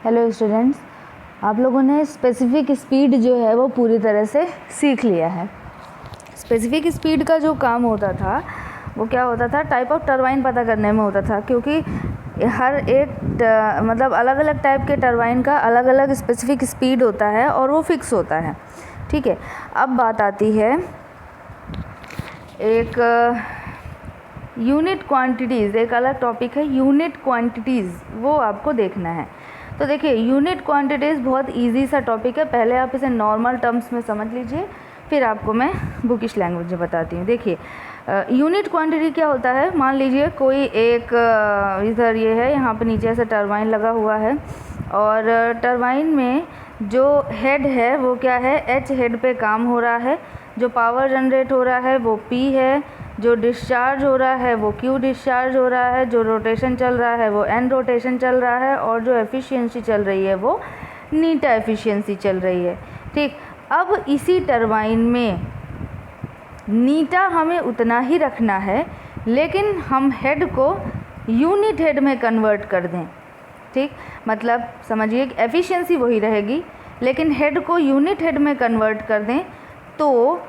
Hello students, आप लोगों ने स्पेसिफिक स्पीड जो है वो पूरी तरह से सीख लिया है। स्पेसिफिक स्पीड का जो काम होता था वो क्या होता था, टाइप ऑफ टरबाइन पता करने में होता था, क्योंकि हर एक मतलब अलग अलग टाइप के टरबाइन का अलग अलग स्पेसिफिक स्पीड होता है और वो फिक्स होता है। ठीक है, अब बात आती है एक यूनिट क्वांटिटीज़, एक अलग टॉपिक है यूनिट क्वांटिटीज़, वो आपको देखना है। तो देखिए, यूनिट क्वांटिटीज़ बहुत इजी सा टॉपिक है। पहले आप इसे नॉर्मल टर्म्स में समझ लीजिए, फिर आपको मैं बुकिश लैंग्वेज में बताती हूँ। देखिए, यूनिट क्वांटिटी क्या होता है। मान लीजिए कोई एक इधर ये है, यहाँ पे नीचे ऐसे टरबाइन लगा हुआ है और टरबाइन में जो हेड है वो क्या है, एच हेड पे काम हो रहा है। जो पावर जनरेट हो रहा है वो पी है, जो डिस्चार्ज हो रहा है वो क्यू डिस्चार्ज हो रहा है, जो रोटेशन चल रहा है वो एन रोटेशन चल रहा है, और जो एफिशिएंसी चल रही है वो नीटा एफिशिएंसी चल रही है। ठीक, अब इसी टरबाइन में नीटा हमें उतना ही रखना है, लेकिन हम हेड को यूनिट हेड में कन्वर्ट कर दें। ठीक, मतलब समझिए कि एफिशिएंसी वही रहेगी, लेकिन हेड को यूनिट हेड में कन्वर्ट कर दें तो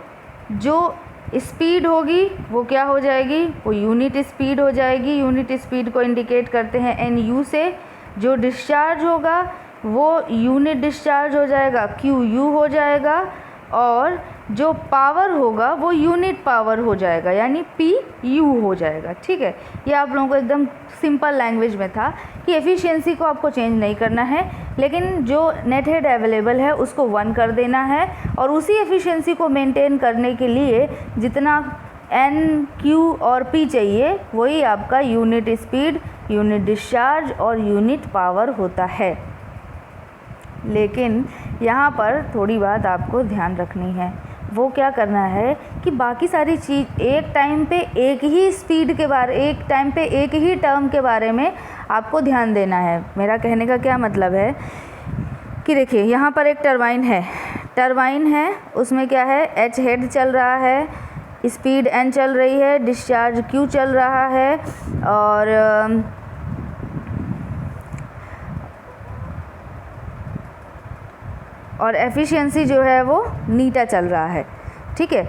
जो स्पीड होगी वो क्या हो जाएगी, वो यूनिट स्पीड हो जाएगी। यूनिट स्पीड को इंडिकेट करते हैं एन यू से। जो डिस्चार्ज होगा वो यूनिट डिस्चार्ज हो जाएगा, क्यू यू हो जाएगा, और जो पावर होगा वो यूनिट पावर हो जाएगा, यानी पी यू हो जाएगा। ठीक है, ये आप लोगों को एकदम सिंपल लैंग्वेज में था कि एफिशिएंसी को आपको चेंज नहीं करना है, लेकिन जो नेट हेड अवेलेबल है उसको 1 कर देना है, और उसी एफिशिएंसी को मेंटेन करने के लिए जितना एन क्यू और पी चाहिए वही आपका यूनिट स्पीड, यूनिट डिस्चार्ज और यूनिट पावर होता है। लेकिन यहाँ पर थोड़ी बात आपको ध्यान रखनी है, वो क्या करना है कि बाकी सारी चीज़ एक टाइम पे एक ही स्पीड के बारे, एक टाइम पे एक ही टर्म के बारे में आपको ध्यान देना है। मेरा कहने का क्या मतलब है कि देखिए, यहाँ पर एक टरबाइन है, उसमें क्या है, एच हेड चल रहा है, स्पीड एन चल रही है, डिस्चार्ज क्यू चल रहा है, और एफिशिएंसी जो है वो नीटा चल रहा है। ठीक है,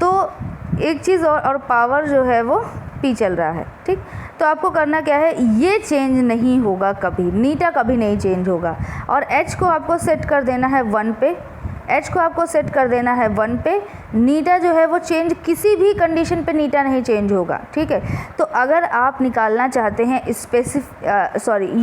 तो एक चीज़ और पावर जो है वो पी चल रहा है। ठीक, तो आपको करना क्या है, ये चेंज नहीं होगा कभी, नीटा कभी नहीं चेंज होगा, और एच को आपको सेट कर देना है 1 पे। एच को आपको सेट कर देना है 1 पे। नीटा जो है वो चेंज, किसी भी कंडीशन पे नीटा नहीं चेंज होगा। ठीक है, तो अगर आप निकालना चाहते हैं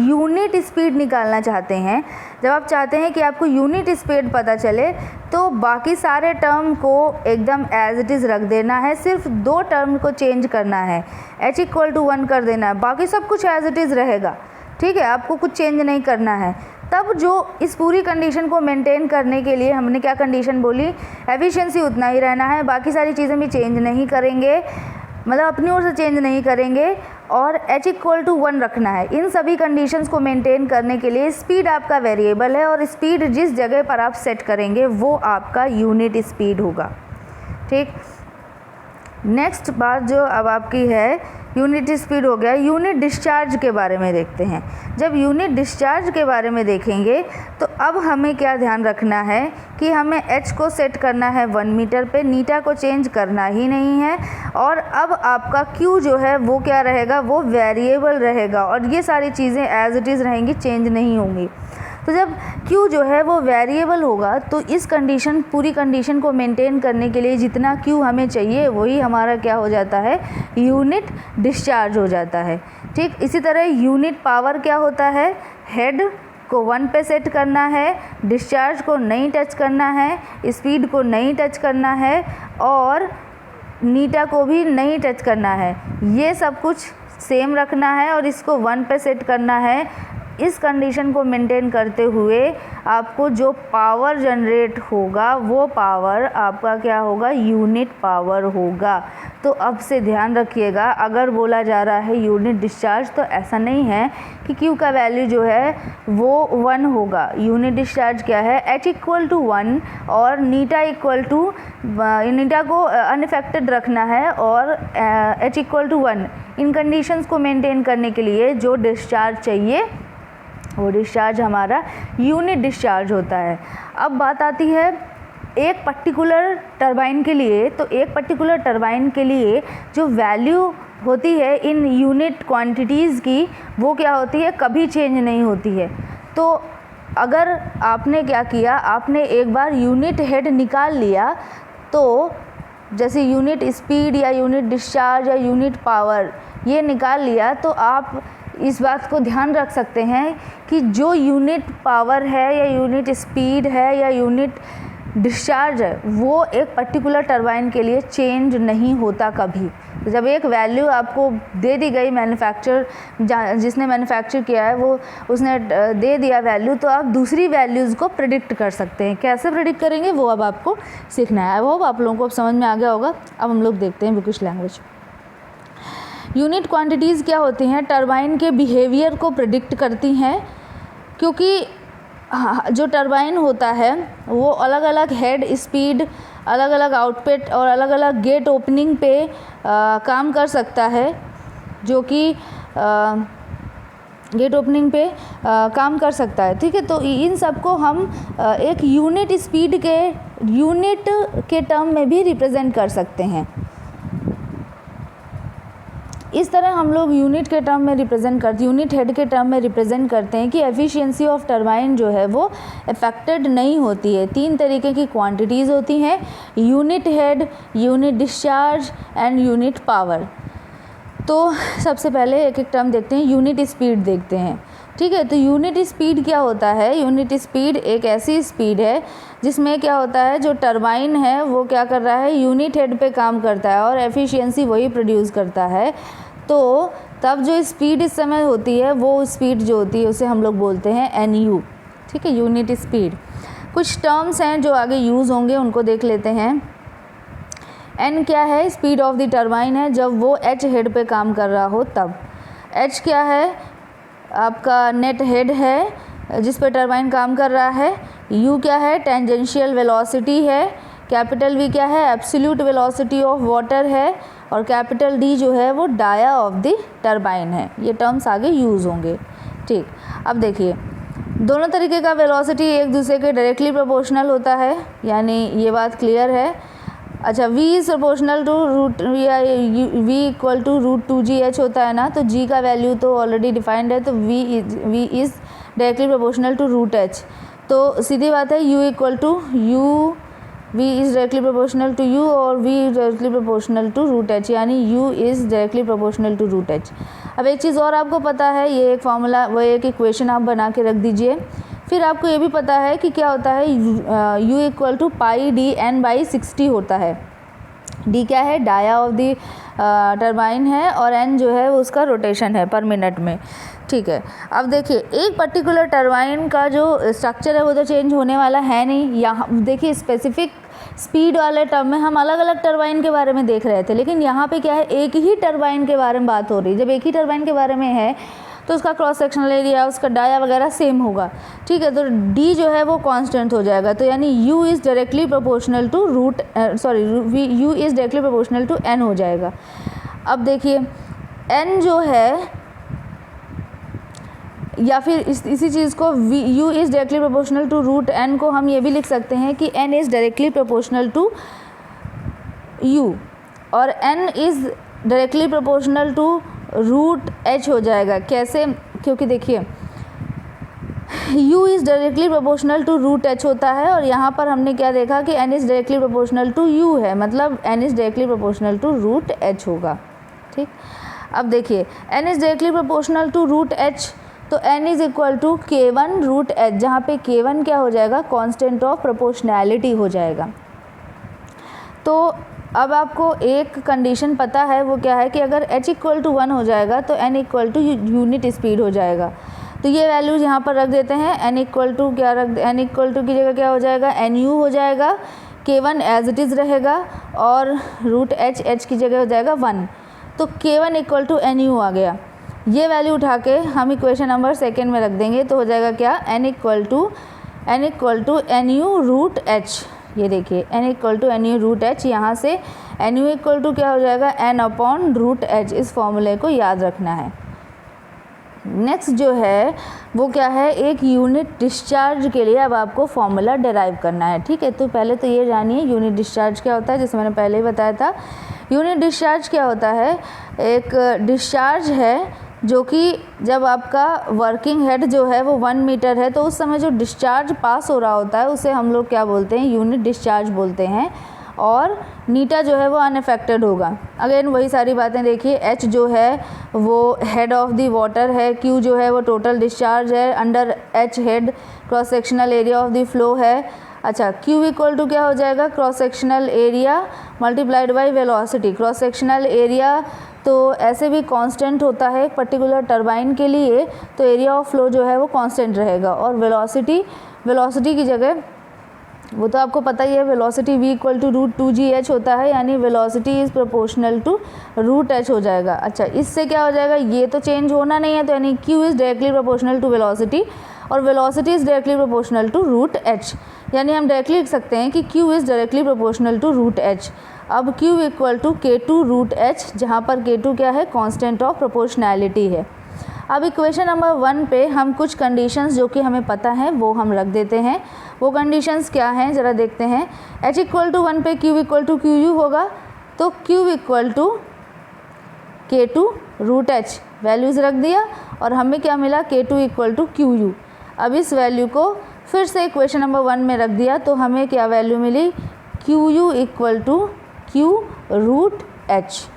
यूनिट स्पीड निकालना चाहते हैं, जब आप चाहते हैं कि आपको यूनिट स्पीड पता चले, तो बाकी सारे टर्म को एकदम एज इट इज़ रख देना है, सिर्फ 2 टर्म को चेंज करना है, h = 1 कर देना है, बाकी सब कुछ एज इट इज़ रहेगा। ठीक है, आपको कुछ चेंज नहीं करना है। तब जो इस पूरी कंडीशन को मेंटेन करने के लिए हमने क्या कंडीशन बोली, एफिशिएंसी उतना ही रहना है, बाकी सारी चीज़ें भी चेंज नहीं करेंगे, मतलब अपनी ओर से चेंज नहीं करेंगे, और h = 1 रखना है। इन सभी कंडीशंस को मेंटेन करने के लिए स्पीड आपका वेरिएबल है, और स्पीड जिस जगह पर आप सेट करेंगे वो आपका यूनिट स्पीड होगा। ठीक, नेक्स्ट बात जो अब आपकी है, यूनिट स्पीड हो गया। यूनिट डिस्चार्ज के बारे में देखते हैं। जब यूनिट डिस्चार्ज के बारे में देखेंगे तो अब हमें क्या ध्यान रखना है कि हमें एच को सेट करना है 1 मीटर पे, नीटा को चेंज करना ही नहीं है, और अब आपका क्यू जो है वो क्या रहेगा, वो वेरिएबल रहेगा, और ये सारी चीज़ें एज इट इज़ रहेंगी, चेंज नहीं होंगी। तो जब Q जो है वो वेरिएबल होगा तो इस पूरी कंडीशन को मेंटेन करने के लिए जितना Q हमें चाहिए वही हमारा क्या हो जाता है, यूनिट डिस्चार्ज हो जाता है। ठीक, इसी तरह यूनिट पावर क्या होता है, हेड को 1 पे सेट करना है, डिस्चार्ज को नहीं टच करना है, स्पीड को नहीं टच करना है, और नीटा को भी नहीं टच करना है। ये सब कुछ सेम रखना है और इसको 1 पे सेट करना है। इस कंडीशन को मेंटेन करते हुए आपको जो पावर जनरेट होगा वो पावर आपका क्या होगा, यूनिट पावर होगा। तो अब से ध्यान रखिएगा, अगर बोला जा रहा है यूनिट डिस्चार्ज, तो ऐसा नहीं है कि Q का वैल्यू जो है वो 1 होगा। यूनिट डिस्चार्ज क्या है, h = 1, और नीटा को अनइफेक्टेड रखना है, और h = 1। इन कंडीशंस को मेंटेन करने के लिए जो डिस्चार्ज चाहिए वो डिस्चार्ज हमारा यूनिट डिस्चार्ज होता है। अब बात आती है एक पर्टिकुलर टरबाइन के लिए, तो एक पर्टिकुलर टरबाइन के लिए जो वैल्यू होती है इन यूनिट क्वांटिटीज़ की, वो क्या होती है, कभी चेंज नहीं होती है। तो अगर आपने क्या किया, आपने एक बार यूनिट हेड निकाल लिया, तो जैसे यूनिट स्पीड या यूनिट डिस्चार्ज या यूनिट पावर ये निकाल लिया, तो आप इस बात को ध्यान रख सकते हैं कि जो यूनिट पावर है या यूनिट स्पीड है या यूनिट डिस्चार्ज है, वो एक पर्टिकुलर टरबाइन के लिए चेंज नहीं होता कभी। तो जब एक वैल्यू आपको दे दी गई, जिसने मैन्युफैक्चर किया है वो उसने दे दिया वैल्यू, तो आप दूसरी वैल्यूज़ को प्रिडिक्ट कर सकते हैं। कैसे प्रिडिक्ट करेंगे वो अब आपको सीखना है। वो आप लोगों को अब समझ में आ गया होगा। अब हम लोग देखते हैं बुकिश लैंग्वेज। यूनिट क्वांटिटीज़ क्या होती हैं, टरबाइन के बिहेवियर को प्रिडिक्ट करती हैं, क्योंकि जो टरबाइन होता है वो अलग अलग हेड स्पीड, अलग अलग आउटपुट और अलग अलग गेट ओपनिंग पे काम कर सकता है, जो कि गेट ओपनिंग पे काम कर सकता है। ठीक है, तो इन सब को हम एक यूनिट स्पीड के यूनिट के टर्म में भी रिप्रेजेंट कर सकते हैं। इस तरह हम लोग यूनिट के टर्म में यूनिट हेड के टर्म में रिप्रेजेंट करते हैं कि एफिशिएंसी ऑफ टरबाइन जो है वो अफेक्टेड नहीं होती है। 3 तरीके की क्वांटिटीज़ होती हैं, unit head, unit discharge and unit power. तो सबसे पहले एक एक टर्म देखते हैं, यूनिट स्पीड देखते हैं। ठीक है, तो यूनिट स्पीड क्या होता है, यूनिट स्पीड एक ऐसी स्पीड है जिसमें क्या होता है, जो टरबाइन है वो क्या कर रहा है, यूनिट हेड पे काम करता है और एफिशिएंसी वही प्रोड्यूस करता है। तो तब जो स्पीड इस समय होती है, वो स्पीड जो होती है उसे हम लोग बोलते हैं NU। ठीक है, यूनिट स्पीड। कुछ टर्म्स हैं जो आगे यूज़ होंगे, उनको देख लेते हैं। N क्या है, स्पीड ऑफ द टरबाइन है, जब वो H हेड पे काम कर रहा हो तब। H क्या है, आपका नेट हेड है जिस पर टरबाइन काम कर रहा है। U क्या है, टेंजेंशियल वेलोसिटी है। कैपिटल V क्या है, एब्सोल्यूट वेलोसिटी ऑफ वाटर है। और कैपिटल D जो है वो डाया ऑफ द टरबाइन है। ये टर्म्स आगे यूज़ होंगे। ठीक, अब देखिए, दोनों तरीके का वेलोसिटी एक दूसरे के डायरेक्टली प्रोपोर्शनल होता है, यानी ये बात क्लियर है। अच्छा, V is proportional to root या V इक्वल टू √2GH होता है ना, तो G का वैल्यू तो ऑलरेडी डिफाइंड है, तो V is directly proportional to √H। तो सीधी बात है, U equal to V is directly proportional to U और V is directly proportional to √H, यानी U is directly proportional to √H। अब एक चीज़ और आपको पता है, ये एक फार्मूला, वो एक इक्वेशन आप बना के रख दीजिए। फिर आपको ये भी पता है कि क्या होता है, U इक्वल टू πDN/60 होता है। D क्या है, डाया ऑफ दी टरबाइन है, और N जो है वो उसका रोटेशन है पर मिनट में। ठीक है, अब देखिए, एक पर्टिकुलर टरबाइन का जो स्ट्रक्चर है वो तो चेंज होने वाला है नहीं। यहाँ देखिए, स्पेसिफिक स्पीड वाले टर्म में हम अलग अलग टरबाइन के बारे में देख रहे थे, लेकिन यहाँ पे क्या है, एक ही टरबाइन के बारे में बात हो रही है। जब एक ही टरबाइन के बारे में है तो उसका क्रॉस सेक्शनल एरिया, उसका डाया वगैरह सेम होगा। ठीक है, तो D जो है वो कांस्टेंट हो जाएगा, तो यानी U is directly proportional to U is directly proportional to N हो जाएगा। अब देखिए, N जो है, या फिर इसी चीज़ को U is directly proportional to √N को हम ये भी लिख सकते हैं कि N is directly proportional to U और N is directly proportional to √H हो जाएगा। कैसे, क्योंकि देखिए, U is directly proportional to √H होता है, और यहाँ पर हमने क्या देखा कि N is directly proportional to U है, मतलब N is directly proportional to √H होगा। ठीक, अब देखिए, N is directly proportional to √H, तो N is equal to K1 √H, जहाँ पे K1 क्या हो जाएगा, कांस्टेंट ऑफ प्रोपोर्शनैलिटी हो जाएगा। तो अब आपको एक कंडीशन पता है, वो क्या है कि अगर H इक्वल टू 1 हो जाएगा तो N equal to unit speed हो जाएगा। तो ये वैल्यूज यहाँ पर रख देते हैं। N इक्वल टू क्या N इक्वल टू की जगह क्या हो जाएगा, NU हो जाएगा। K1 एज इट इज़ रहेगा और √H की जगह हो जाएगा 1। तो K1 इक्वल टू NU आ गया। ये वैल्यू उठा के हम इक्वेशन नंबर 2 में रख देंगे, तो हो जाएगा क्या, N equal to NU √H। ये देखिए, N equal to NU √H, यहाँ से NU इक्वल टू क्या हो जाएगा, N/√H। इस फॉर्मूले को याद रखना है। नेक्स्ट जो है वो क्या है, एक यूनिट डिस्चार्ज के लिए अब आपको फॉर्मूला डिराइव करना है। ठीक है, तो पहले तो ये जानिए यूनिट डिस्चार्ज क्या होता है, जैसे मैंने पहले ही बताया था। यूनिट डिस्चार्ज क्या होता है, एक डिस्चार्ज है जो कि जब आपका वर्किंग हेड जो है वो 1 मीटर है, तो उस समय जो डिस्चार्ज पास हो रहा होता है उसे हम लोग क्या बोलते हैं, यूनिट डिस्चार्ज बोलते हैं। और नीटा जो है वो अनअफेक्टेड होगा। अगेन वही सारी बातें देखिए, एच जो है वो हेड ऑफ द वाटर है, क्यू जो है वो टोटल डिस्चार्ज है, under H head cross sectional area of the flow है। अच्छा, क्यू इक्वल टू क्या हो जाएगा, cross sectional area multiplied by velocity. Cross sectional area तो ऐसे भी कांस्टेंट होता है एक पर्टिकुलर टरबाइन के लिए, तो एरिया ऑफ फ्लो जो है वो कांस्टेंट रहेगा। और वेलोसिटी की जगह वो तो आपको पता ही है, velocity v equal to √2gh होता है, यानी velocity is proportional to √h हो जाएगा। अच्छा, इससे क्या हो जाएगा, ये तो चेंज होना नहीं है, तो यानी q is directly proportional to velocity और velocity is directly proportional to √h। यानी हम डायरेक्टली लिख सकते हैं कि q is directly proportional to √h। अब q equal to k2 √h, जहाँ पर k2 क्या है, कॉन्स्टेंट ऑफ प्रोपोर्शनैलिटी है। अब इक्वेशन नंबर 1 पे हम कुछ कंडीशंस जो कि हमें पता है वो हम रख देते हैं। वो कंडीशंस क्या हैं ज़रा देखते हैं। h इक्वल टू 1 पे q इक्वल टू QU होगा, तो q equal to k2 √h values रख दिया और हमें क्या मिला, k2 इक्वल टू QU। अब इस वैल्यू को फिर से इक्वेशन नंबर 1 में रख दिया तो हमें क्या वैल्यू मिली, QU equal to q√h।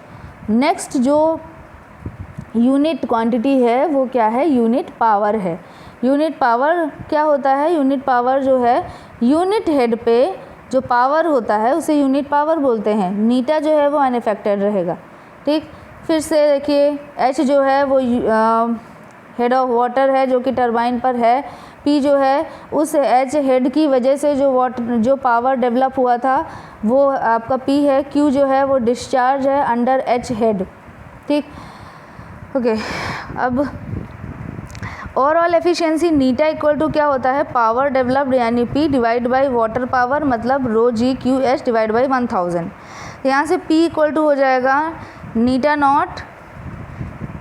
Next जो यूनिट क्वांटिटी है वो क्या है, यूनिट पावर है। यूनिट पावर क्या होता है, यूनिट पावर जो है यूनिट हेड पे जो पावर होता है उसे यूनिट पावर बोलते हैं। नीटा जो है वो अनअफेक्टेड रहेगा। ठीक, फिर से देखिए एच जो है वो हेड ऑफ वाटर है जो कि टरबाइन पर है। पी जो है उस एच हेड की वजह से जो पावर डेवलप हुआ था वो आपका पी है। क्यू जो है वो डिस्चार्ज है अंडर एच हेड। ठीक, ओके। अब ओवरऑल एफिशिएंसी नीटा इक्वल टू क्या होता है, पावर डेवलप्ड यानी P divide by water power, मतलब ρg/QH डिवाइड बाई 1000। यहाँ से पी इक्वल टू हो जाएगा नीटा नॉट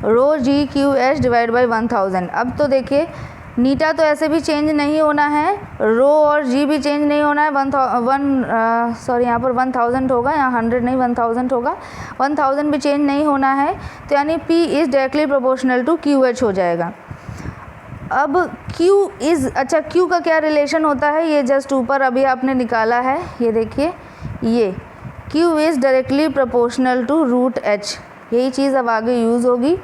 ρg/QH डिवाइड बाई 1000। अब तो देखिए नीटा तो ऐसे भी चेंज नहीं होना है, रो और जी भी चेंज नहीं होना है। यहाँ पर 1000 होगा, यहाँ 100 नहीं 1000 होगा। 1000 भी चेंज नहीं होना है, तो यानी P is directly proportional to QH हो जाएगा। अब Q इज़, अच्छा Q का क्या रिलेशन होता है, ये जस्ट ऊपर अभी आपने निकाला है, ये देखिए, ये Q is directly proportional to √h। यही चीज़ अब आगे यूज़ होगी,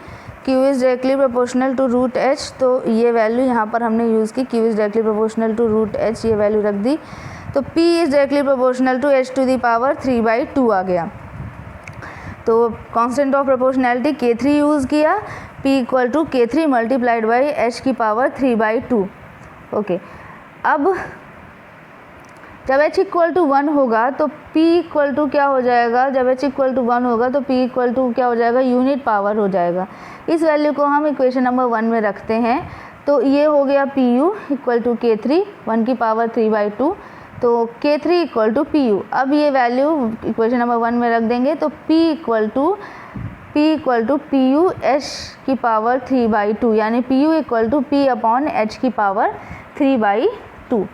Q is directly proportional to √h। तो ये वैल्यू यहाँ पर हमने यूज़ की, Q is directly proportional to √h, ये वैल्यू रख दी। तो P is directly proportional to h to the power 3/2 आ गया। तो constant of proportionality K3 use किया, P equal to K3 multiplied by h की पावर 3/2। ओके, अब जब h इक्वल टू 1 होगा तो P इक्वल टू क्या हो जाएगा, जब h इक्वल टू 1 होगा तो P इक्वल टू क्या हो जाएगा, यूनिट पावर हो जाएगा। इस वैल्यू को हम इक्वेशन नंबर 1 में रखते हैं, तो ये हो गया PU इक्वल टू K3 1 की पावर 3/2, तो K3 इक्वल टू PU। अब ये वैल्यू इक्वेशन नंबर 1 में रख देंगे तो P equal to PU h की पावर 3/2, यानी PU equal to P upon h की पावर 3/2।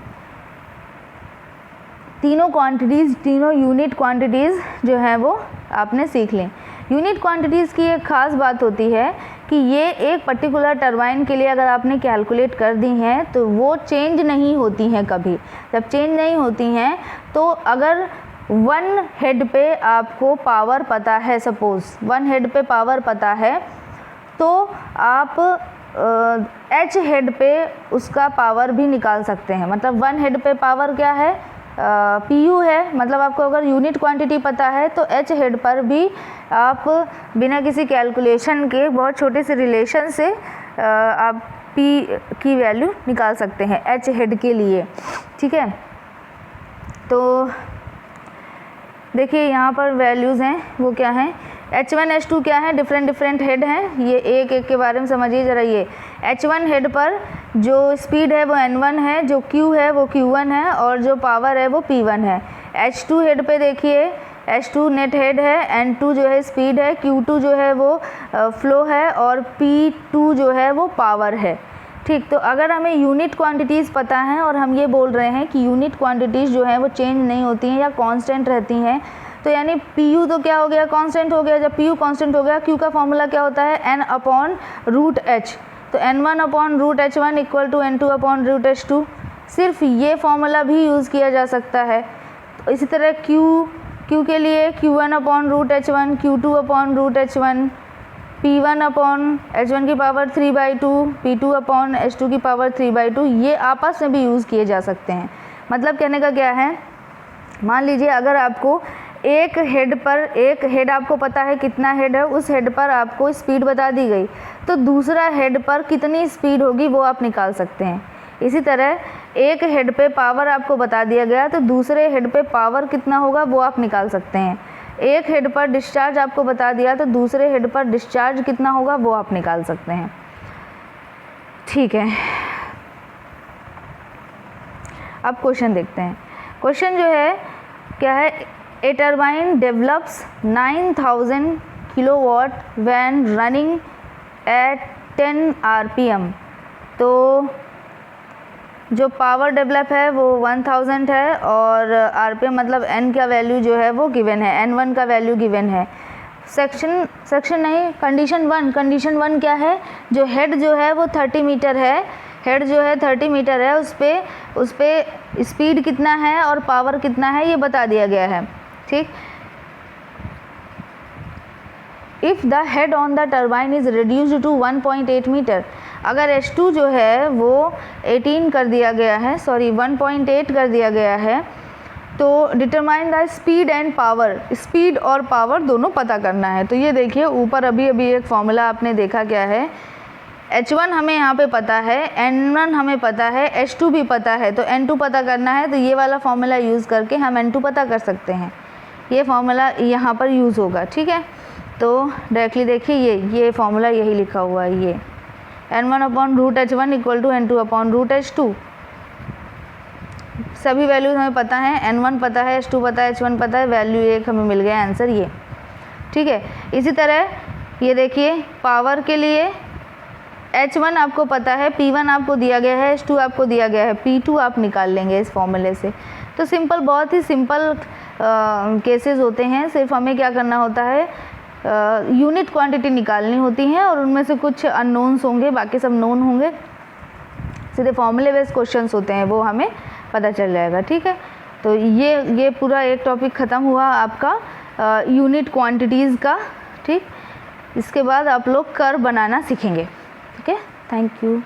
तीनों क्वांटिटीज़, तीनों यूनिट क्वांटिटीज़ जो हैं वो आपने सीख लें। यूनिट क्वांटिटीज़ की एक ख़ास बात होती है कि ये एक पर्टिकुलर टरबाइन के लिए अगर आपने कैलकुलेट कर दी हैं तो वो चेंज नहीं होती हैं कभी। जब चेंज नहीं होती हैं तो अगर 1 हेड पे आपको पावर पता है, सपोज़ 1 हेड पे पावर पता है, तो आप h हेड पे उसका पावर भी निकाल सकते हैं। मतलब 1 हेड पे पावर क्या है, PU है। मतलब आपको अगर यूनिट क्वांटिटी पता है तो h हेड पर भी आप बिना किसी कैलकुलेशन के बहुत छोटे से रिलेशन से आप P की वैल्यू निकाल सकते हैं h हेड के लिए। ठीक है, तो देखिए यहाँ पर वैल्यूज़ हैं वो क्या हैं, H1 H2 क्या है, डिफरेंट हेड हैं। ये एक एक के बारे में समझिए ज़रा। ये H1 हेड पर जो स्पीड है वो N1 है, जो Q है वो Q1 है और जो पावर है वो P1 है। H2 हेड पे देखिए H2 नेट हेड है, N2 जो है स्पीड है, Q2 जो है वो फ्लो है और P2 जो है वो पावर है। ठीक, तो अगर हमें यूनिट क्वांटिटीज़ पता हैं और हम ये बोल रहे हैं कि यूनिट क्वांटिटीज़ जो हैं वो चेंज नहीं होती हैं या कांस्टेंट रहती हैं, तो यानी PU तो क्या हो गया, कांस्टेंट हो गया। जब PU कांस्टेंट हो गया, Q का फॉर्मूला क्या होता है, N/√H। तो N1/√H1 इक्वल टू N2/√H2। सिर्फ ये फॉर्मूला भी यूज़ किया जा सकता है। तो इसी तरह Q के लिए Q1/√H1, Q2/√H1, P1/H1 की पावर 3/2, P2/H2 की पावर 3/2, ये आपस में भी यूज़ किए जा सकते हैं। मतलब कहने का क्या है, मान लीजिए अगर आपको एक हेड आपको पता है कितना हेड है, उस हेड पर आपको स्पीड बता दी गई, तो दूसरा हेड पर कितनी स्पीड होगी वो आप निकाल सकते हैं। इसी तरह एक हेड पे पावर आपको बता दिया गया, तो दूसरे हेड पे पावर कितना होगा वो आप निकाल सकते हैं। एक हेड पर डिस्चार्ज आपको बता दिया, तो दूसरे हेड पर डिस्चार्ज कितना होगा वो आप निकाल सकते हैं। ठीक है, अब क्वेश्चन देखते हैं। क्वेश्चन जो है क्या है, a turbine develops 9000 kilowatt when running at 10 RPM। तो जो पावर डेवलप है वो 1000 है और RPM मतलब n का वैल्यू जो है वो गिवन है, N1 का वैल्यू गिवन है। कंडीशन वन क्या है, जो हेड जो है वो 30 मीटर है, हेड जो है 30 मीटर है, उस पे स्पीड कितना है और पावर कितना है ये बता दिया गया है। ठीक, if the head on the turbine is reduced to 1.8 metre, अगर H2 जो है वो 1.8 कर दिया गया है, तो determine the speed and power, speed और पावर दोनों पता करना है। तो ये देखिए ऊपर अभी एक फॉर्मूला आपने देखा क्या है, H1 हमें यहाँ पे पता है, N1 हमें पता है, H2 भी पता है, तो N2 पता करना है। तो ये वाला फॉर्मूला यूज़ करके हम N2 पता कर सकते हैं, ये फॉर्मूला यहाँ पर यूज़ होगा। ठीक है, तो डायरेक्टली देखिए ये फॉर्मूला यही लिखा हुआ है, ये N1/√H1 इक्वल टू N2/√H2। सभी वैल्यूज हमें पता है, N1 पता है, H2 पता है, H1 पता है, वैल्यू एक हमें मिल गया, आंसर ये। ठीक है, इसी तरह ये देखिए पावर के लिए H1 आपको पता है, P1 आपको दिया गया है, H2 आपको दिया गया है, P2 आप निकाल लेंगे इस फॉर्मूले से। तो सिंपल, बहुत ही सिंपल केसेस होते हैं। सिर्फ हमें क्या करना होता है, यूनिट क्वांटिटी निकालनी होती हैं और उनमें से कुछ अननोन्स होंगे, बाकी सब नोन होंगे। सीधे फॉर्मूले बेस्ड क्वेश्चंस होते हैं, वो हमें पता चल जाएगा। ठीक है, तो ये पूरा एक टॉपिक ख़त्म हुआ आपका यूनिट क्वांटिटीज़ का। ठीक, इसके बाद आप लोग कर्व बनाना सीखेंगे। ठीक है, थैंक यू।